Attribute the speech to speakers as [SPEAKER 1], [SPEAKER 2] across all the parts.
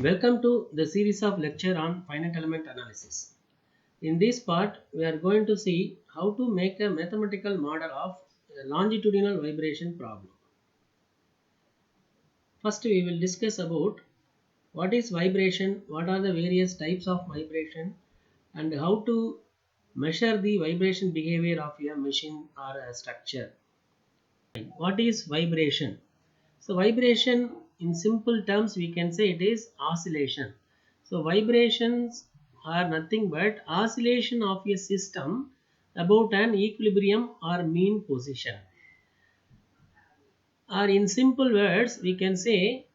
[SPEAKER 1] Welcome to the series of lecture on finite element analysis. In this part, we are going to see how to make a mathematical model of a longitudinal vibration problem. First, we will discuss about what is vibration, what are the various types of vibration, and how to measure the vibration behavior of a machine or a structure. What is vibration? So vibration, in simple terms, we can say it is oscillation. So vibrations are nothing but oscillation of a system about an equilibrium or mean position. Or in simple words, we can say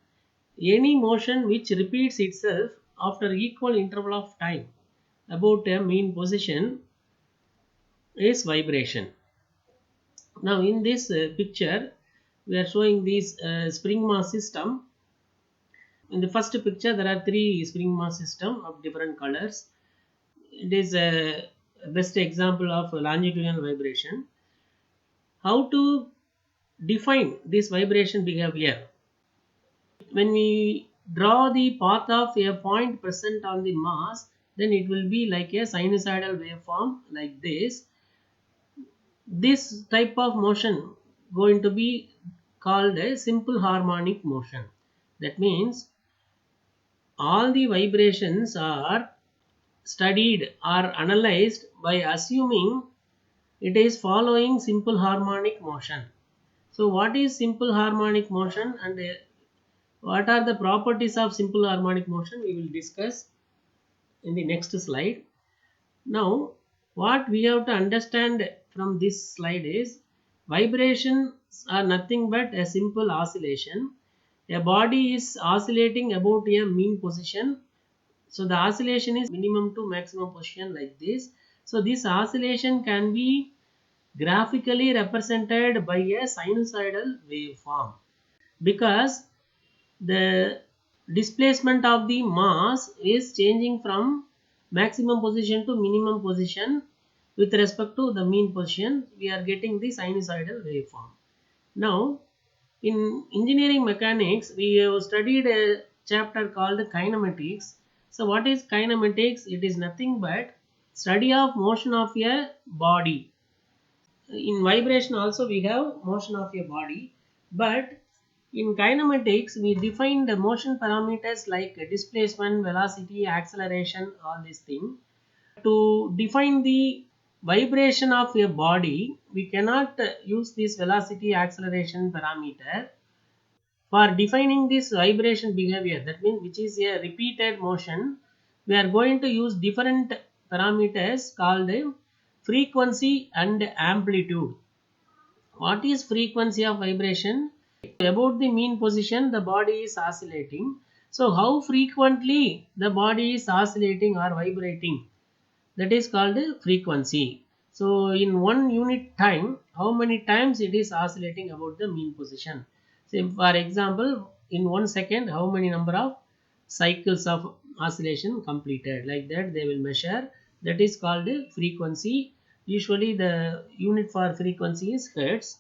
[SPEAKER 1] any motion which repeats itself after equal interval of time about a mean position is vibration. Now in this picture, we are showing this spring mass system. In the first picture, there are three spring mass system of different colors. It is a best example of longitudinal vibration. How to define this vibration behavior? When we draw the path of a point present on the mass, then it will be like a sinusoidal waveform like this. This type of motion going to be called a simple harmonic motion. That means all the vibrations are studied or analyzed by assuming it is following simple harmonic motion. So what is simple harmonic motion and what are the properties of simple harmonic motion, we will discuss in the next slide. Now what we have to understand from this slide is vibrations are nothing but a simple oscillation. A body is oscillating about a mean position. So the oscillation is minimum to maximum position like this. So this oscillation can be graphically represented by a sinusoidal waveform because the displacement of the mass is changing from maximum position to minimum position with respect to the mean position. We are getting the sinusoidal waveform. Now in engineering mechanics, we have studied a chapter called kinematics. So what is kinematics? It is nothing but study of motion of a body. In vibration also we have motion of a body, but in kinematics we define the motion parameters like displacement, velocity, acceleration, all these things. To define the vibration of a body, we cannot use this velocity, acceleration parameter. For defining this vibration behavior, that means which is a repeated motion, we are going to use different parameters called frequency and amplitude. What is frequency of vibration? About the mean position, the body is oscillating. So how frequently the body is oscillating or vibrating, that is called frequency. So in 1 unit time, how many times it is oscillating about the mean position. So for example, in 1 second, how many number of cycles of oscillation completed, like that they will measure. That is called frequency. Usually the unit for frequency is hertz.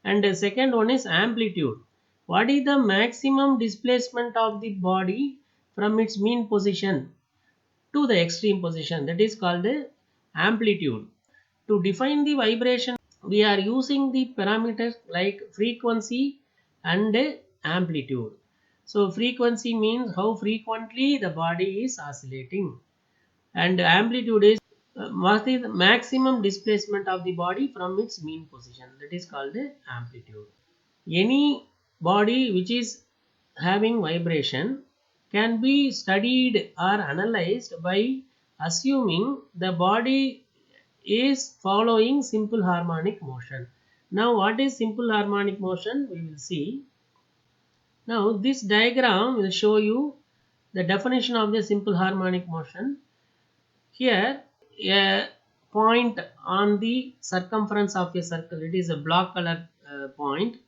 [SPEAKER 1] And the second one is amplitude. What is the maximum displacement of the body from its mean position to the extreme position, that is called the amplitude. To define the vibration, we are using the parameters like frequency and amplitude. So frequency means how frequently the body is oscillating, and amplitude is what is the maximum displacement of the body from its mean position, that is called the amplitude. Any body which is having vibration can be studied or analyzed by assuming the body is following simple harmonic motion. Now what is simple harmonic motion, we will see. Now this diagram will show you the definition of the simple harmonic motion. Here a point on the circumference of a circle, it is a black color point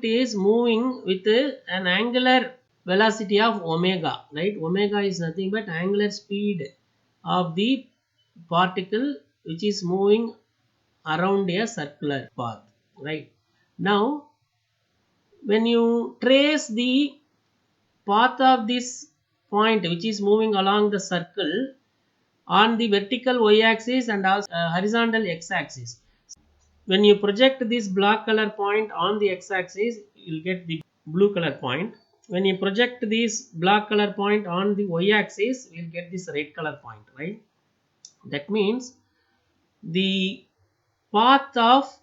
[SPEAKER 1] is moving with an angular velocity of omega, right? Omega is nothing but angular speed of the particle which is moving around a circular path, right? Now when you trace the path of this point which is moving along the circle on the vertical y-axis and also horizontal x-axis. When you project this black color point on the x-axis, you will get the blue color point. When you project this black color point on the y-axis, you will get this red color point, right? That means the path of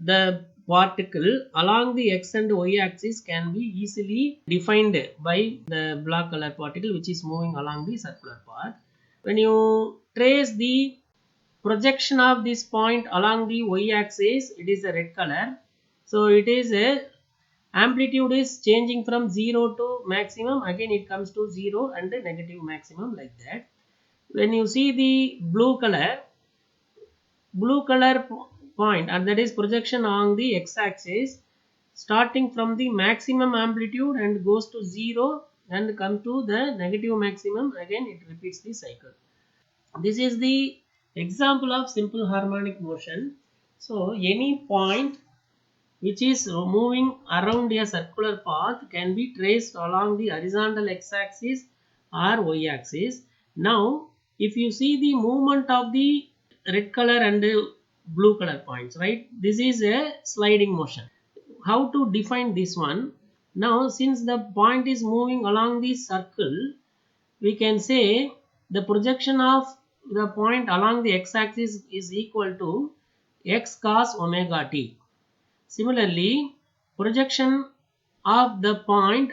[SPEAKER 1] the particle along the x and y axis can be easily defined by the black color particle which is moving along the circular path. When you trace the projection of this point along the y axis, it is a red color. So it is a amplitude is changing from 0 to maximum, again it comes to 0 and the negative maximum, like that. When you see the blue color point, and that is projection on the x-axis starting from the maximum amplitude and goes to 0 and come to the negative maximum, again it repeats the cycle. This is the example of simple harmonic motion. So any point which is moving around a circular path can be traced along the horizontal x-axis or y-axis. Now if you see the movement of the red color and blue color points, right, this is a sliding motion. How to define this one? Now since the point is moving along the circle, we can say the projection of the point along the x-axis is equal to x cos omega t. Similarly, projection of the point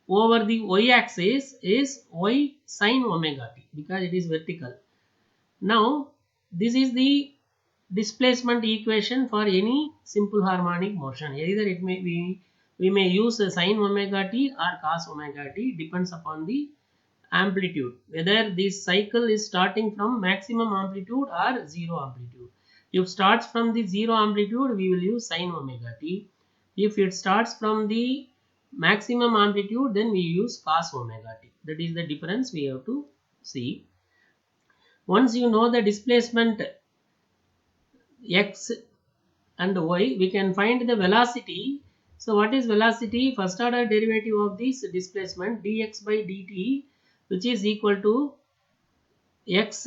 [SPEAKER 1] over the y-axis is y sin omega t because it is vertical. Now this is the displacement equation for any simple harmonic motion. Either it may be, we may use a sin omega t or cos omega t, depends upon the amplitude, whether this cycle is starting from maximum amplitude or zero amplitude. If it starts from the zero amplitude, we will use sin omega t. If it starts from the maximum amplitude, then we use cos omega t. That is the difference we have to see. Once you know the displacement x and y, we can find the velocity. So what is velocity? First order derivative of this displacement dx by dt, which is equal to x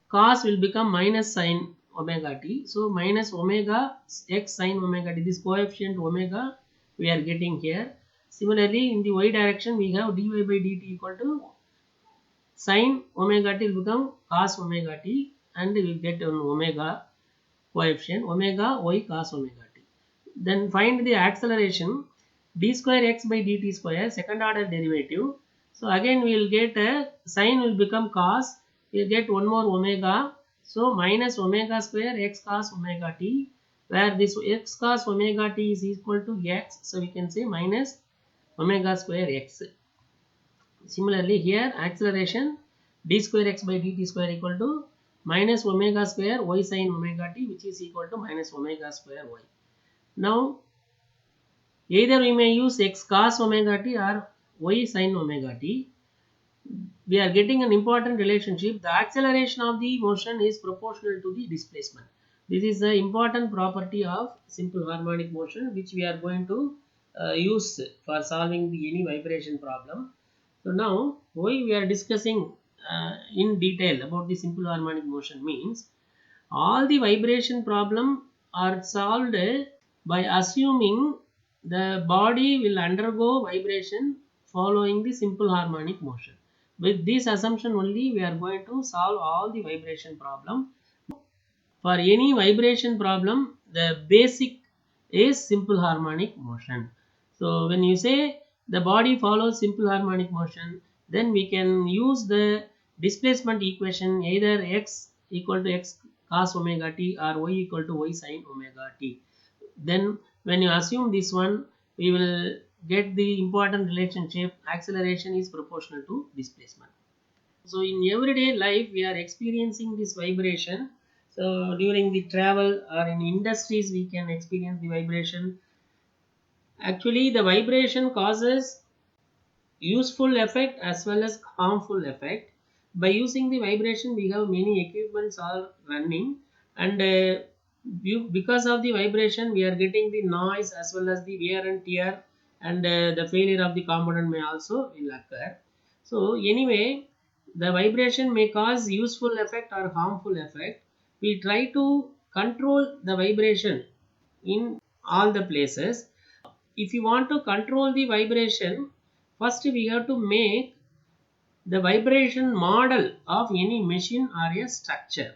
[SPEAKER 1] cos will become minus sin omega t. So minus omega x sin omega t, this coefficient omega we are getting here. Similarly in the y direction we have dy by dt equal to sin omega t will become cos omega t, and we will get an omega coefficient omega y cos omega t. Then find the acceleration d square x by dt square, second order derivative. So again we will get a sin will become cos, we will get one more omega. So minus omega square x cos omega t, where this x cos omega t is equal to x. So we can say minus omega square x. Similarly here acceleration d square x by dt square equal to minus omega square y sin omega t, which is equal to minus omega square y. Now either we may use x cos omega t or y sin omega t. We are getting an important relationship. The acceleration of the motion is proportional to the displacement. This is the important property of simple harmonic motion, which we are going to use for solving any vibration problem. So now why we are discussing in detail about the simple harmonic motion means all the vibration problem are solved by assuming the body will undergo vibration following the simple harmonic motion. With this assumption only we are going to solve all the vibration problem. For any vibration problem, the basic is simple harmonic motion. So when you say the body follows simple harmonic motion, then we can use the displacement equation either x equal to x cos omega t or y equal to y sin omega t. Then when you assume this one, we will get the important relationship acceleration is proportional to displacement. So in everyday life we are experiencing this vibration. So during the travel or in industries we can experience the vibration. Actually the vibration causes useful effect as well as harmful effect. By using the vibration we have many equipments are running, and because of the vibration we are getting the noise as well as the wear and tear and the failure of the component may also will occur. So anyway, the vibration may cause useful effect or harmful effect. We try to control the vibration in all the places. If you want to control the vibration, first we have to make the vibration model of any machine or a structure.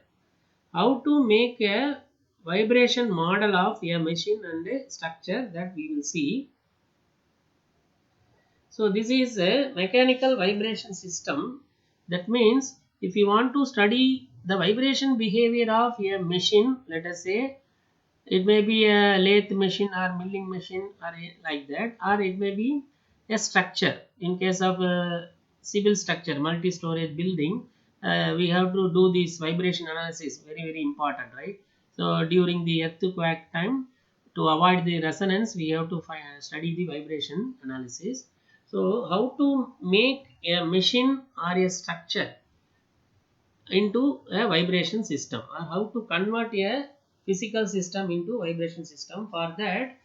[SPEAKER 1] How to make a vibration model of a machine and a structure, that we will see. So this is a mechanical vibration system. That means if you want to study the vibration behavior of a machine, let us say it may be a lathe machine or milling machine or like that, or it may be a structure. In case of a civil structure, multi-storage building, we have to do this vibration analysis, very important, right? So during the earthquake time, to avoid the resonance, we have to study the vibration analysis. So how to make a machine or a structure into a vibration system, or how to convert a physical system into vibration system. For that,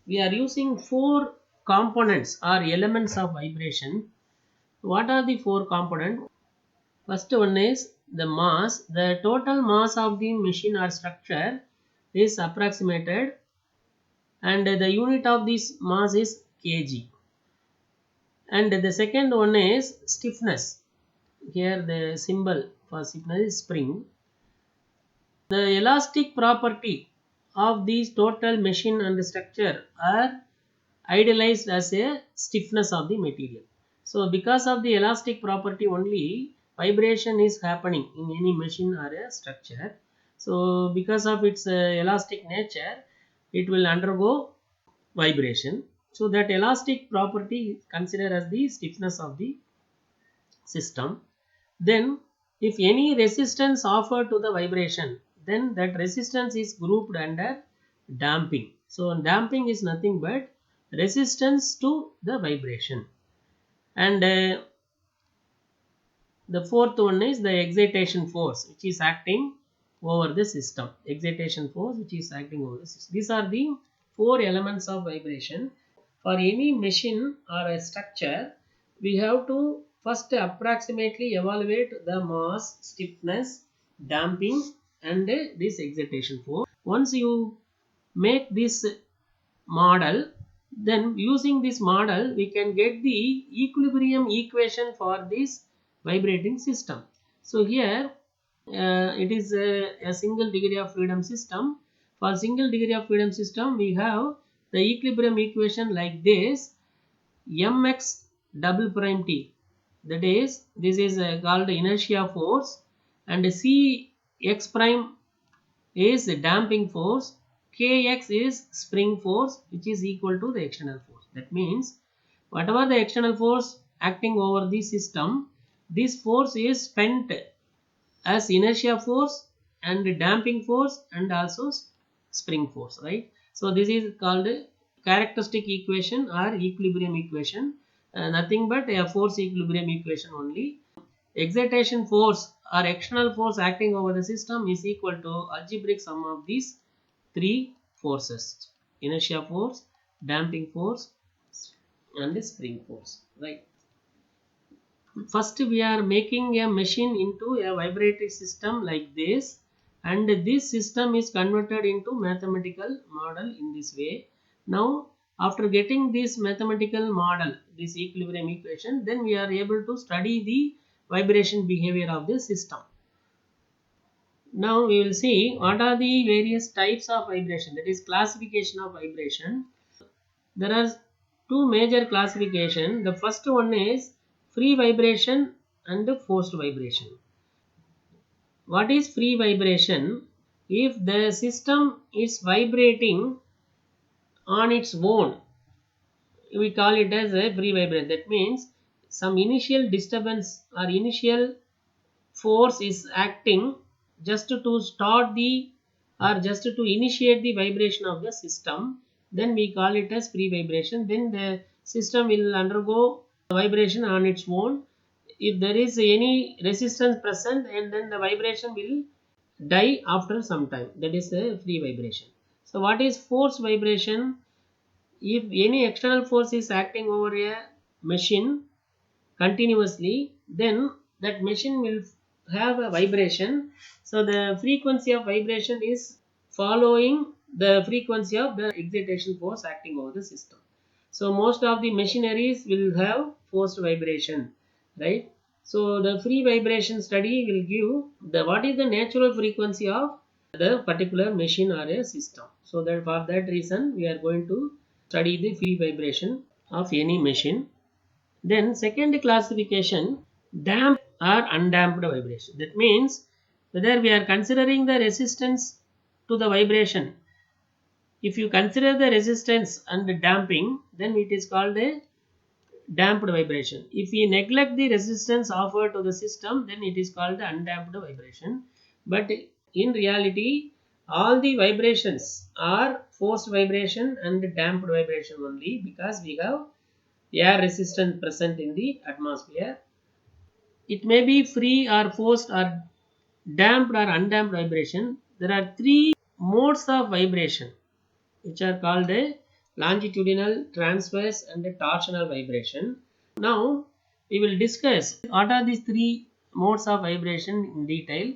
[SPEAKER 1] we are using four components or elements of vibration. What are the four components? First one is the mass. The total mass of the machine or structure is approximated, and the unit of this mass is kg. And the second one is stiffness. Here the symbol for stiffness is spring. The elastic property of these total machine and structure are idealized as a stiffness of the material. So because of the elastic property only, vibration is happening in any machine or a structure. So because of its elastic nature, it will undergo vibration. So that elastic property is considered as the stiffness of the system. Then if any resistance offered to the vibration, then that resistance is grouped under damping. So damping is nothing but resistance to the vibration. And the fourth one is the excitation force, which is acting over the system. Excitation force which is acting over the system. These are the four elements of vibration. For any machine or a structure, we have to first approximately evaluate the mass, stiffness, damping, and this excitation force. Once you make this model, then using this model we can get the equilibrium equation for this vibrating system. So here it is a single degree of freedom system. For single degree of freedom system, we have the equilibrium equation like this: mx double prime t, that is this is called inertia force, and c x prime is the damping force, kx is spring force, which is equal to the external force. That means whatever the external force acting over the system, this force is spent as inertia force and damping force and also spring force, right? So this is called characteristic equation or equilibrium equation, nothing but a force equilibrium equation only. Excitation force or external force acting over the system is equal to algebraic sum of these three forces: inertia force, damping force, and spring force, right? First we are making a machine into a vibratory system like this, and this system is converted into mathematical model in this way. Now after getting this mathematical model, this equilibrium equation, then we are able to study the vibration behavior of the system. Now we will see what are the various types of vibration, that is classification of vibration. There are two major classification. The first one is free vibration and forced vibration. What is free vibration? If the system is vibrating on its own, we call it as a free vibration. That means some initial disturbance or initial force is acting just to start the or just to initiate the vibration of the system, then we call it as free vibration. Then the system will undergo vibration on its own. If there is any resistance present, and then the vibration will die after some time, that is the free vibration. So what is forced vibration? If any external force is acting over a machine continuously, then that machine will have a vibration. So the frequency of vibration is following the frequency of the excitation force acting over the system. So most of the machineries will have forced vibration, right? So the free vibration study will give the what is the natural frequency of the particular machine or a system. So that for that reason we are going to study the free vibration of any machine. Then second classification, damped or undamped vibration. That means whether we are considering the resistance to the vibration. If you consider the resistance and the damping, then it is called a damped vibration. If we neglect the resistance offered to the system, then it is called the undamped vibration. But in reality, all the vibrations are forced vibration and damped vibration only, because we have air resistance present in the atmosphere. It may be free or forced or damped or undamped vibration. There are three modes of vibration which are called a longitudinal, transverse and a torsional vibration. Now we will discuss what are these three modes of vibration in detail.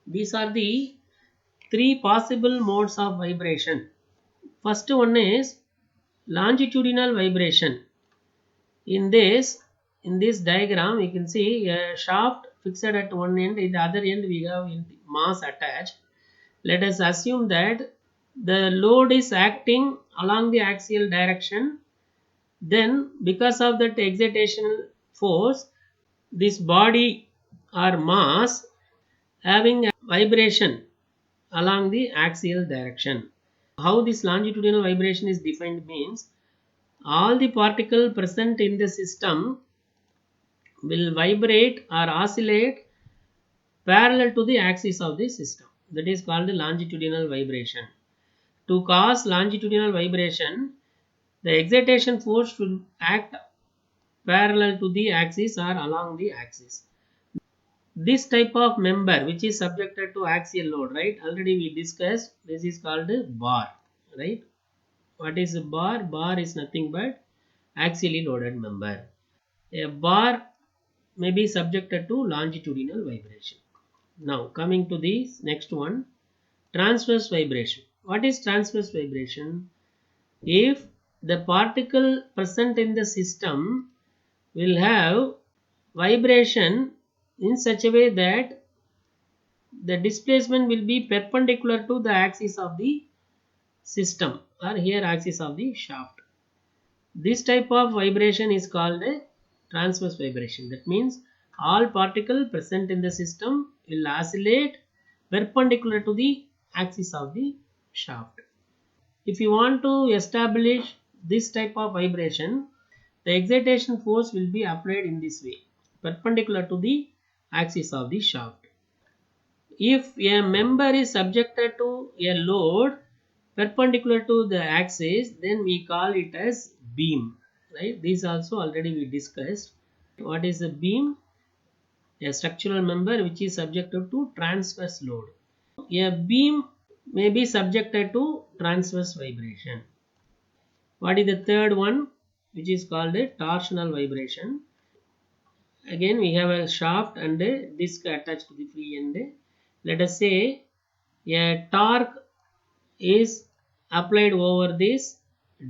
[SPEAKER 1] These are the three possible modes of vibration. First one is longitudinal vibration. In this diagram you can see a shaft fixed at one end, in the other end we have mass attached. Let us assume that the load is acting along the axial direction. Then because of that excitation force, this body or mass having a vibration along the axial direction. How this longitudinal vibration is defined means all the particles present in the system will vibrate or oscillate parallel to the axis of the system. That is called longitudinal vibration. To cause longitudinal vibration, the excitation force should act parallel to the axis or along the axis. This type of member which is subjected to axial load, right? Already we discussed, this is called a bar, right? What is a bar? Bar is nothing but axially loaded member. A bar may be subjected to longitudinal vibration. Now coming to the next one, transverse vibration. What is transverse vibration? If the particle present in the system will have vibration in such a way that the displacement will be perpendicular to the axis of the system, or here axis of the shaft. This type of vibration is called a transverse vibration. That means all particles present in the system will oscillate perpendicular to the axis of the shaft. If you want to establish this type of vibration, the excitation force will be applied in this way, perpendicular to the axis of the shaft. If a member is subjected to a load perpendicular to the axis, then we call it as beam, right? This also already we discussed. What is a beam? A structural member which is subjected to transverse load. A beam may be subjected to transverse vibration. What is the third one, which is called a torsional vibration? Again we have a shaft and a disc attached to the free end. Let us say a torque is applied over this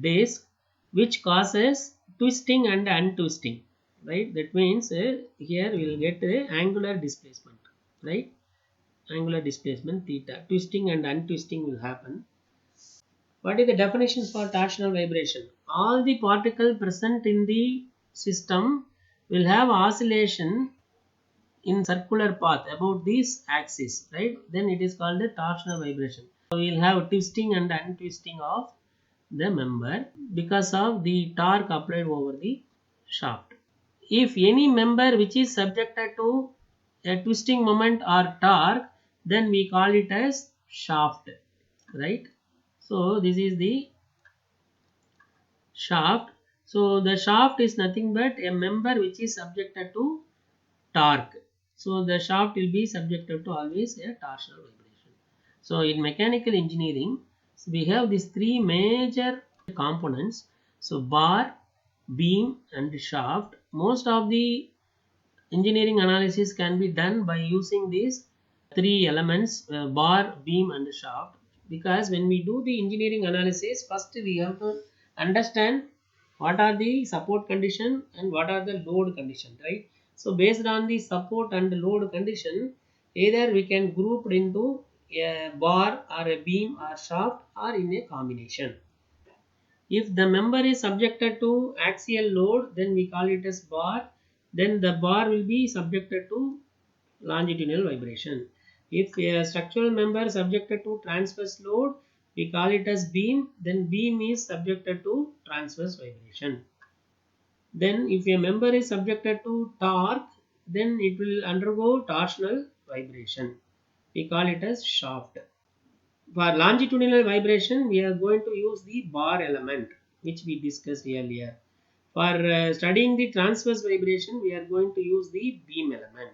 [SPEAKER 1] disc which causes twisting and untwisting, right? That means here we will get angular displacement, right? Angular displacement theta, twisting and untwisting will happen. What is the definition for torsional vibration? All the particles present in the system will have oscillation in circular path about this axis, right? Then it is called a torsional vibration. So we will have twisting and untwisting of the member because of the torque applied over the shaft. If any member which is subjected to a twisting moment or torque, then we call it as shaft, right? So this is the shaft. So the shaft is nothing but a member which is subjected to torque. So the shaft will be subjected to always a torsional vibration. So in mechanical engineering, so we have these three major components. So bar, beam and shaft. Most of the engineering analysis can be done by using these three elements, bar, beam and shaft. Because when we do the engineering analysis, first we have to understand what are the support condition and what are the load condition, right? So based on the support and load condition, either we can group into a bar or a beam or shaft or in a combination. If the member is subjected to axial load, then we call it as bar. Then the bar will be subjected to longitudinal vibration. If a structural member is subjected to transverse load, we call it as beam. Then beam is subjected to transverse vibration. Then if a member is subjected to torque, then it will undergo torsional vibration. We call it as shaft. For longitudinal vibration, we are going to use the bar element, which we discussed earlier. For studying the transverse vibration, we are going to use the beam element.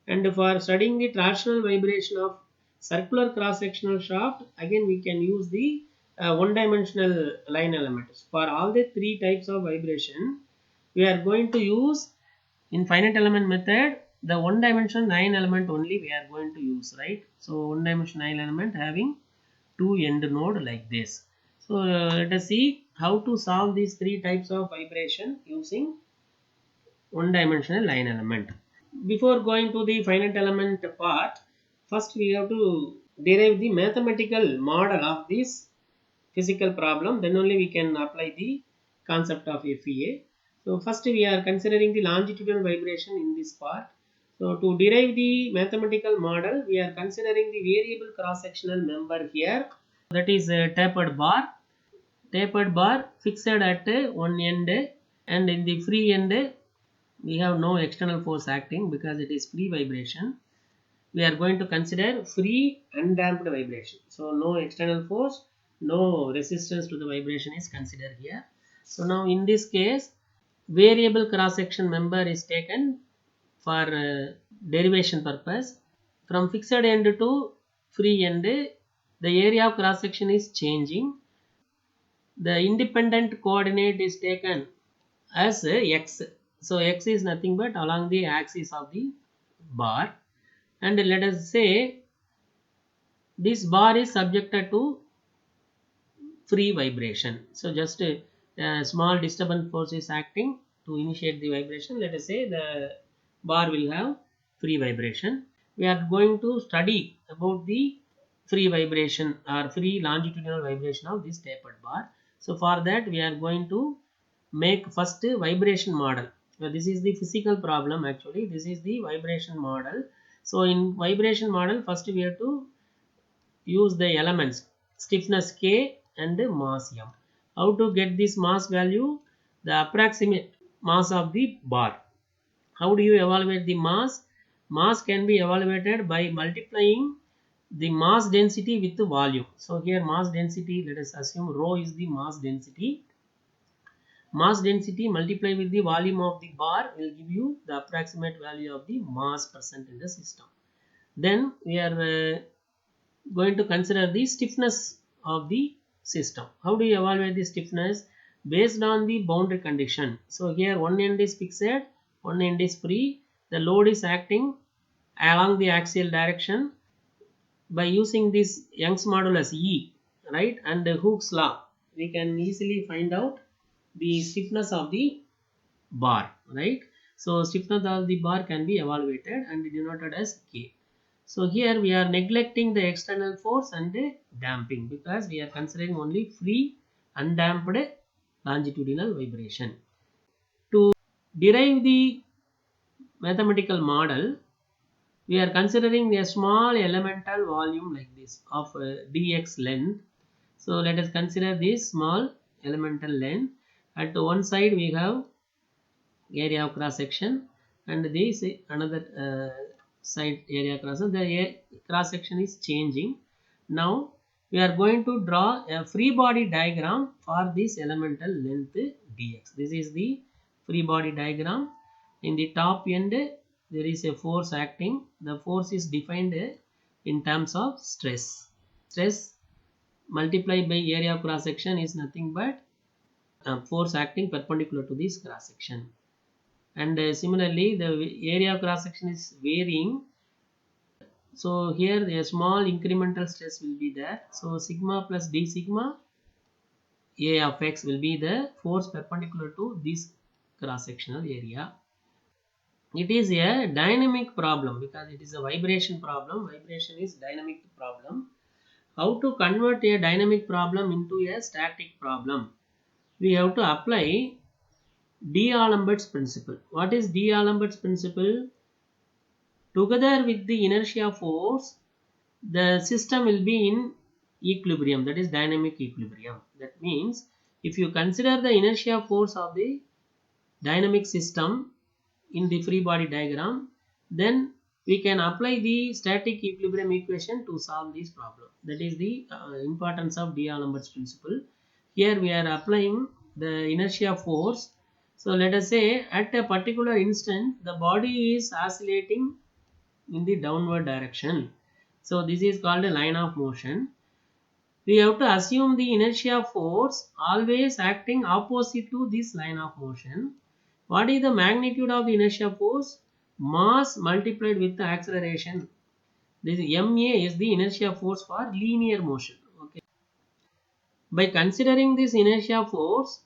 [SPEAKER 1] And for studying the torsional vibration of circular cross-sectional shaft, again we can use the one-dimensional line elements. For all the three types of vibration, we are going to use in finite element method the one dimension 9 element only we are going to use, right? So one dimension 9 element having two end node like this. So let us see how to solve these three types of vibration using one dimensional line element. Before going to the finite element part, first we have to derive the mathematical model of this physical problem, then only we can apply the concept of FEA. So first we are considering the longitudinal vibration in this part. So to derive the mathematical model, we are considering the variable cross-sectional member here, that is a tapered bar fixed at one end, and in the free end we have no external force acting because it is free vibration. We are going to consider free undamped vibration. So no external force, no resistance to the vibration is considered here. So now in this case, variable cross section member is taken for derivation purpose. From fixed end to free end, the area of cross section is changing. The independent coordinate is taken as x. So x is nothing but along the axis of the bar, and let us say this bar is subjected to free vibration. So just a small disturbance force is acting to initiate the vibration. Let us say the bar will have free vibration. We are going to study about the free vibration or free longitudinal vibration of this tapered bar. So for that we are going to make first vibration model. So this is the physical problem actually. This is the vibration model. So in vibration model, first we have to use the elements stiffness K and mass M. How to get this mass value? The approximate mass of the bar. How do you evaluate the mass? Mass can be evaluated by multiplying the mass density with the volume. So here mass density, let us assume rho is the mass density. Mass density multiplied with the volume of the bar will give you the approximate value of the mass present in the system. Then we are going to consider the stiffness of the system. How do you evaluate the stiffness? Based on the boundary condition. So here one end is fixed, one end is free. The load is acting along the axial direction. By using this Young's modulus E, right, and Hooke's law, we can easily find out the stiffness of the bar, right? So stiffness of the bar can be evaluated and denoted as K. So here we are neglecting the external force and damping because we are considering only free undamped longitudinal vibration. To derive the mathematical model, we are considering a small elemental volume like this of dx length. So let us consider this small elemental length. At one side we have area of cross section, and this another side area cross section. The cross section is changing. Now we are going to draw a free body diagram for this elemental length dx. This is the free body diagram. In the top end there is a force acting. The force is defined in terms of stress multiplied by area of cross section is nothing but force acting perpendicular to this cross section. And similarly the area of cross section is varying, so here a small incremental stress will be there. So sigma plus d sigma A of x will be the force perpendicular to this cross sectional area. It is a dynamic problem because it is a vibration problem. Vibration is dynamic problem. How to convert a dynamic problem into a static problem? We have to apply D'Alembert's principle. What is D'Alembert's principle? Together with the inertia force, the system will be in equilibrium, that is dynamic equilibrium. That means if you consider the inertia force of the dynamic system in the free body diagram, then we can apply the static equilibrium equation to solve this problem. That is the importance of D'Alembert's principle. Here we are applying the inertia force. So let us say at a particular instant the body is oscillating in the downward direction. So this is called a line of motion. We have to assume the inertia force always acting opposite to this line of motion. What is the magnitude of the inertia force? Mass multiplied with the acceleration. This ma is the inertia force for linear motion. Okay. By considering this inertia force,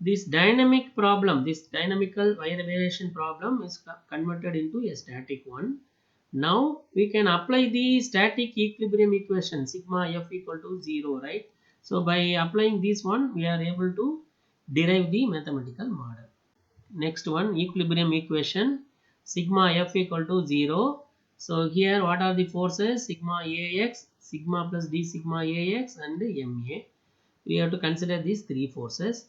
[SPEAKER 1] this dynamic problem, this dynamical vibration problem is converted into a static one. Now we can apply the static equilibrium equation sigma f equal to 0, right? So by applying this one, we are able to derive the mathematical model. Next one, equilibrium equation, sigma f equal to 0. So here what are the forces? Sigma ax, sigma plus d sigma ax and ma. We have to consider these three forces,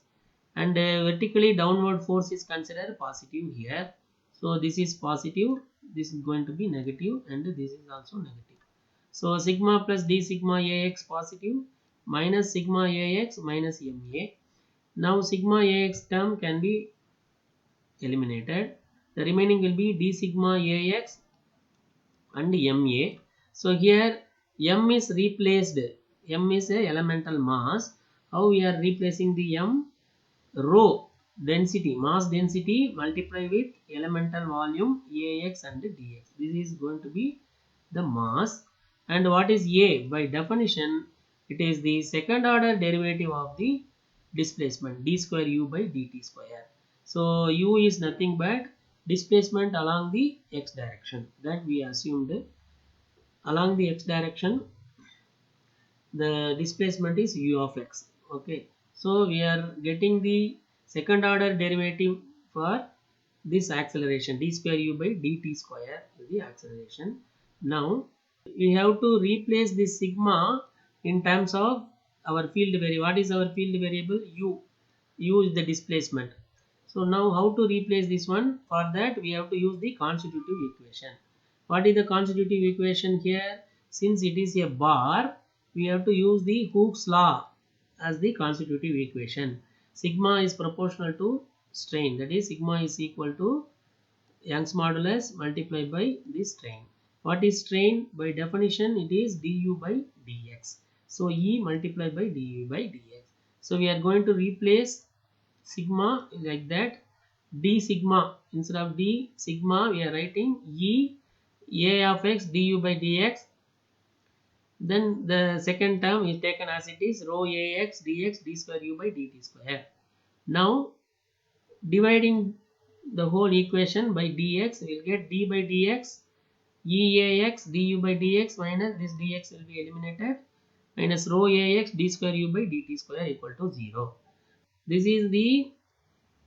[SPEAKER 1] and vertically downward force is considered positive here. So this is positive, this is going to be negative, and this is also negative. So sigma plus d sigma ax positive minus sigma ax minus ma. Now sigma ax term can be eliminated. The remaining will be d sigma ax and ma. So here m is replaced. M is a elemental mass. How we are replacing the m? Rho density, mass density multiplied with elemental volume ax and dx. This is going to be the mass. And what is a? By definition, it is the second order derivative of the displacement, d square u by dt square. So u is nothing but displacement along the x direction, that we assumed. Along the x direction the displacement is u of x. Okay, so we are getting the second order derivative for this acceleration, d square u by dt square is the acceleration. Now we have to replace this sigma in terms of our field variable. What is our field variable? U. U is the displacement. So now how to replace this one? For that we have to use the constitutive equation. What is the constitutive equation here? Since it is a bar, we have to use the Hooke's law as the constitutive equation. Sigma is proportional to strain, that is sigma is equal to Young's modulus multiplied by the strain. What is strain? By definition it is du by dx. So E multiplied by du by dx. So we are going to replace sigma like that. D sigma, instead of d sigma we are writing E a of x du by dx. Then the second term is taken as it is, rho ax dx d square u by dt square. Now dividing the whole equation by dx, we will get d by dx eax du by dx minus this dx will be eliminated, minus rho ax d square u by dt square equal to 0. This is the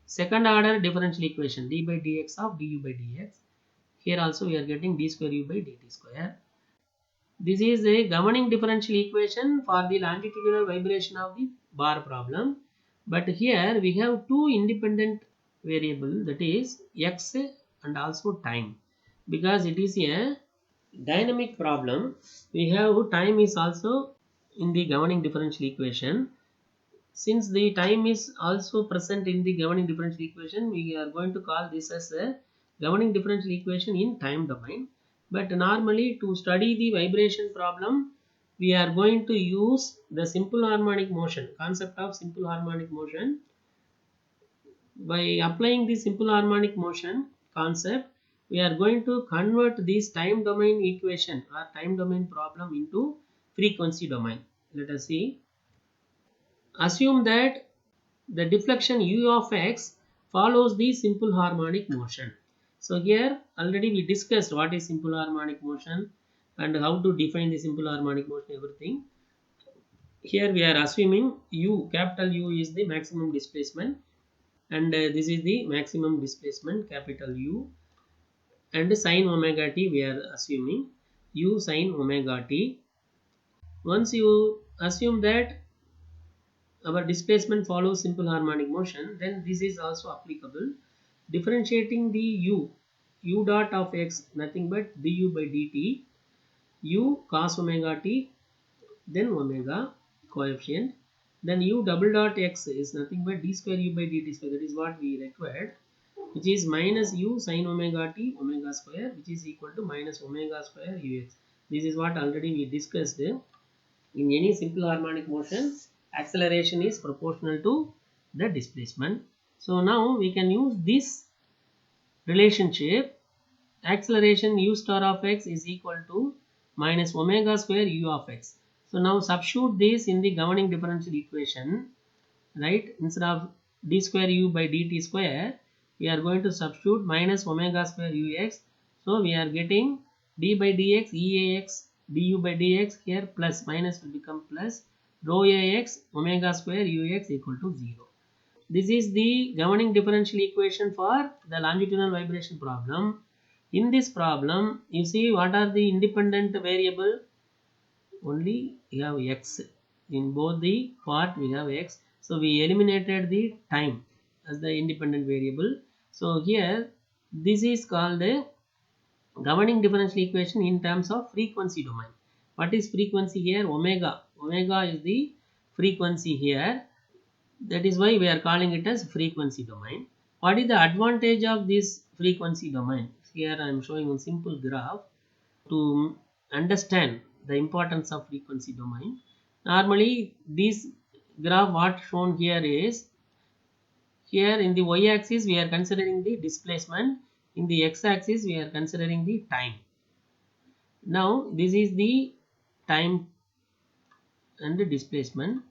[SPEAKER 1] second order differential equation, d by dx of du by dx. Here also we are getting d square u by dt square. This is a governing differential equation for the longitudinal vibration of the bar problem. But here we have two independent variables, that is x and also time. Because it is a dynamic problem, we have time is also in the governing differential equation. Since the time is also present in the governing differential equation, we are going to call this as a governing differential equation in time domain. But normally to study the vibration problem, we are going to use the simple harmonic motion, concept of simple harmonic motion. By applying the simple harmonic motion concept, we are going to convert this time domain equation or time domain problem into frequency domain. Let us see. Assume that the deflection u of x follows the simple harmonic motion. So here already we discussed what is simple harmonic motion and how to define the simple harmonic motion, everything. Here we are assuming u, capital U is the maximum displacement, and this is the maximum displacement, capital U, and sin omega t we are assuming u sin omega t. Once you assume that our displacement follows simple harmonic motion, then this is also applicable. Differentiating the u dot of x nothing but du by dt, u cos omega t, then omega coefficient, then u double dot x is nothing but d square u by dt square, that is what we required, which is minus u sin omega t omega square, which is equal to minus omega square ux. This is what already we discussed. In any simple harmonic motion, acceleration is proportional to the displacement. So now we can use this relationship. Acceleration u star of x is equal to minus omega square u of x. So now substitute this in the governing differential equation, right? Instead of d square u by dt square, we are going to substitute minus omega square ux. So we are getting d by dx eax du by dx, here plus minus will become plus, rho ax omega square ux equal to 0. This is the governing differential equation for the longitudinal vibration problem. In this problem, you see what are the independent variable? Only we have x. In both the part we have x. So we eliminated the time as the independent variable. So here this is called a governing differential equation in terms of frequency domain. What is frequency here? Omega. Omega is the frequency here. That is why we are calling it as frequency domain. What is the advantage of this frequency domain? Here I am showing a simple graph to understand the importance of frequency domain. Normally this graph what shown here is, here in the y-axis we are considering the displacement, in the x-axis we are considering the time. Now this is the time and the displacement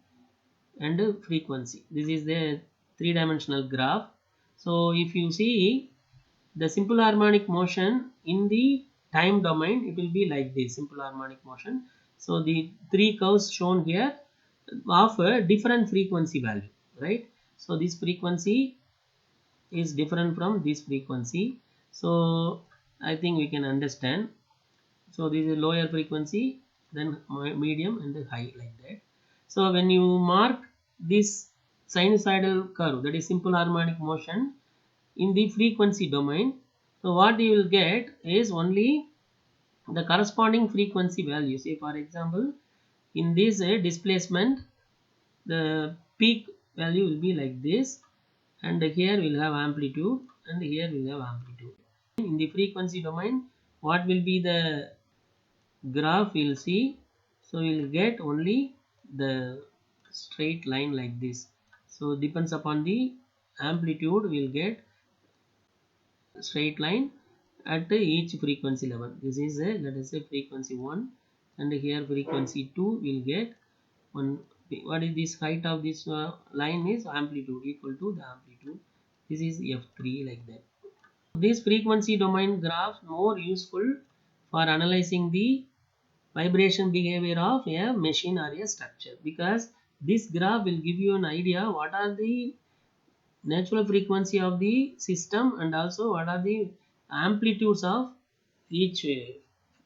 [SPEAKER 1] and frequency. This is the three-dimensional graph. So if you see the simple harmonic motion in the time domain, it will be like this simple harmonic motion. So the three curves shown here of a different frequency value, right? So this frequency is different from this frequency. So I think we can understand. So this is lower frequency, then medium and the high, like that. So when you mark this sinusoidal curve, that is simple harmonic motion in the frequency domain, so what you will get is only the corresponding frequency value. Say for example, in this displacement, the peak value will be like this, and here we will have amplitude, and here we will have amplitude. In the frequency domain, what will be the graph we will see? So we will get only the straight line like this. So depends upon the amplitude, we will get straight line at each frequency level. This is a, let us say, frequency 1, and here frequency 2 will get one. What is this height of this line is amplitude, equal to the amplitude. This is f3, like that. This frequency domain graph more useful for analyzing the vibration behavior of a machine or a structure, because this graph will give you an idea what are the natural frequency of the system and also what are the amplitudes of each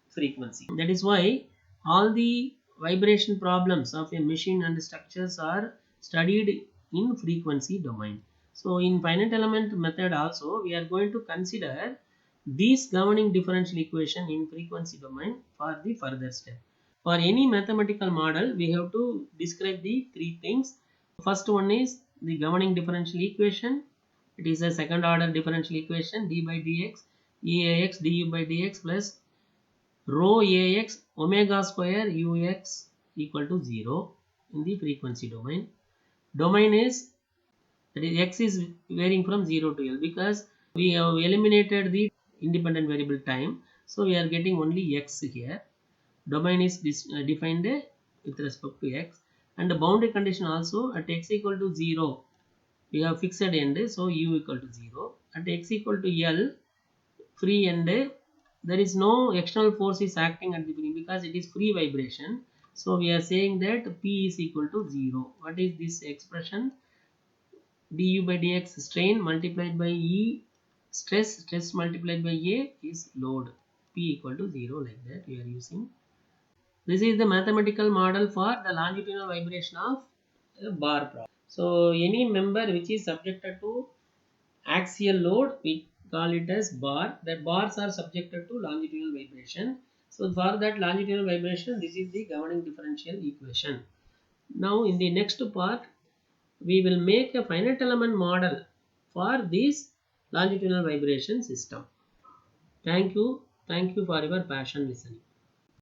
[SPEAKER 1] frequency. That is why all the vibration problems of a machine and structures are studied in frequency domain. So in finite element method also we are going to consider this governing differential equation in frequency domain for the further step. For any mathematical model we have to describe the three things. First one is the governing differential equation. It is a second order differential equation, d by dx eax du by dx plus rho ax omega square ux equal to 0 in the frequency domain. Domain is, that is x is varying from 0 to L, because we have eliminated the independent variable time. So we are getting only x here. Domain is defined with respect to x, and the boundary condition also at x equal to 0 we have fixed end, so u equal to 0. At x equal to L, free end, there is no external force is acting at the beginning because it is free vibration. So we are saying that P is equal to 0. What is this expression? Du by dx strain multiplied by E stress multiplied by A is load. P equal to 0, like that we are using. This is the mathematical model for the longitudinal vibration of a bar problem. So any member which is subjected to axial load, we call it as bar. That bars are subjected to longitudinal vibration. So for that longitudinal vibration, this is the governing differential equation. Now in the next part, we will make a finite element model for this longitudinal vibration system. Thank you. Thank you for your passion listening.